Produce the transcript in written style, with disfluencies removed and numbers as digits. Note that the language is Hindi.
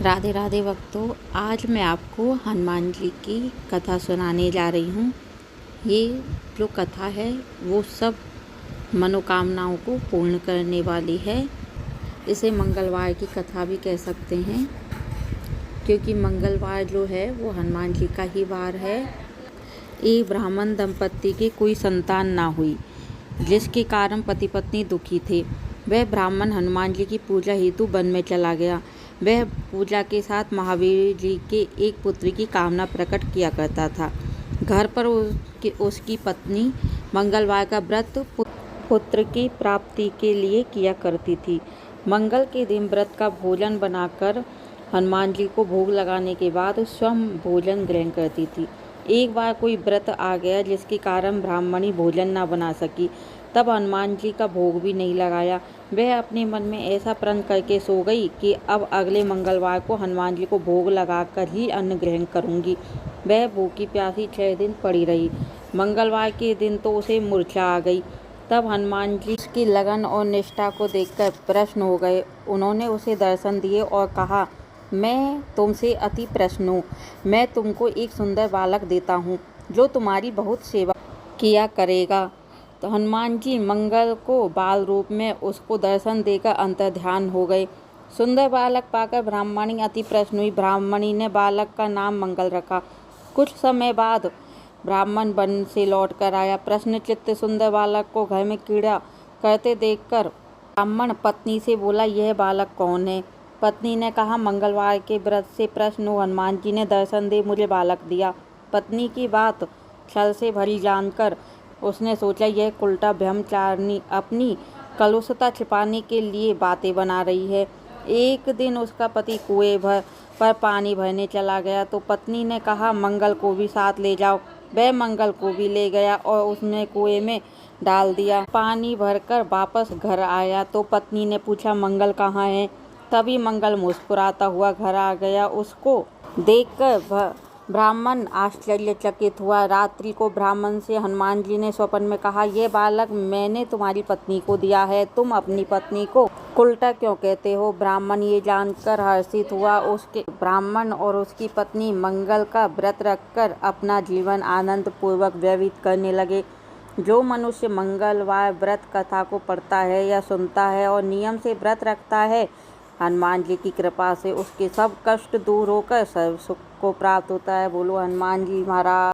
राधे राधे भक्तों। आज मैं आपको हनुमान जी की कथा सुनाने जा रही हूँ। ये जो कथा है वो सब मनोकामनाओं को पूर्ण करने वाली है। इसे मंगलवार की कथा भी कह सकते हैं, क्योंकि मंगलवार जो है वो हनुमान जी का ही वार है। एक ब्राह्मण दंपत्ति की कोई संतान ना हुई, जिसके कारण पति पत्नी दुखी थे। वह ब्राह्मण हनुमान जी की पूजा हेतु वन में चला गया। वह पूजा के साथ महावीर जी के एक पुत्र की कामना प्रकट किया करता था। घर पर उसकी पत्नी मंगलवार का व्रत पुत्र की प्राप्ति के लिए किया करती थी। मंगल के दिन व्रत का भोजन बनाकर हनुमान जी को भोग लगाने के बाद स्वयं भोजन ग्रहण करती थी। एक बार कोई व्रत आ गया जिसके कारण ब्राह्मणी भोजन न बना सकी। तब हनुमान जी का भोग भी नहीं लगाया। वह अपने मन में ऐसा प्रण करके सो गई कि अब अगले मंगलवार को हनुमान जी को भोग लगाकर ही अन्न ग्रहण करूंगी। वह भूखी प्यासी 6 दिन पड़ी रही। मंगलवार के दिन तो उसे मूर्छा आ गई। तब हनुमान जी उसकी लगन और निष्ठा को देखकर प्रसन्न हो गए। उन्होंने उसे दर्शन दिए और कहा, मैं तुमसे अति प्रसन्न हूँ। मैं तुमको एक सुंदर बालक देता हूँ जो तुम्हारी बहुत सेवा किया करेगा। तो हनुमान जी मंगल को बाल रूप में उसको दर्शन देकर अंतर्ध्यान हो गए। सुंदर बालक पाकर ब्राह्मणी अति प्रसन्न हुई। ब्राह्मणी ने बालक का नाम मंगल रखा। कुछ समय बाद ब्राह्मण वन से लौट कर आया। प्रसन्न चित्त सुंदर बालक को घर में कीड़ा करते देखकर ब्राह्मण पत्नी से बोला, यह बालक कौन है? पत्नी ने कहा, मंगलवार के व्रत से प्रसन्न हो हनुमान जी ने दर्शन दे मुझे बालक दिया। पत्नी की बात छल से भरी जानकर उसने सोचा, यह उल्टा ब्रह्मचारिणी अपनी कलुषता छिपाने के लिए बातें बना रही है। एक दिन उसका पति कुएं पर पानी भरने चला गया तो पत्नी ने कहा, मंगल को भी साथ ले जाओ। वह मंगल को भी ले गया और उसने कुएं में डाल दिया। पानी भरकर वापस घर आया तो पत्नी ने पूछा, मंगल कहाँ है? तभी मंगल मुस्कुराता हुआ घर आ गया। उसको देखकर ब्राह्मण आश्चर्यचकित हुआ। रात्रि को ब्राह्मण से हनुमान जी ने स्वप्न में कहा, यह बालक मैंने तुम्हारी पत्नी को दिया है। तुम अपनी पत्नी को उल्टा क्यों कहते हो? ब्राह्मण ये जानकर हर्षित हुआ। उसके ब्राह्मण और उसकी पत्नी मंगल का व्रत रखकर अपना जीवन आनंद पूर्वक व्यतीत करने लगे। जो मनुष्य मंगलवार व्रत कथा को पढ़ता है या सुनता है और नियम से व्रत रखता है, हनुमान जी की कृपा से उसके सब कष्ट दूर होकर सर्व सुख को प्राप्त होता है। बोलो हनुमान जी महाराज।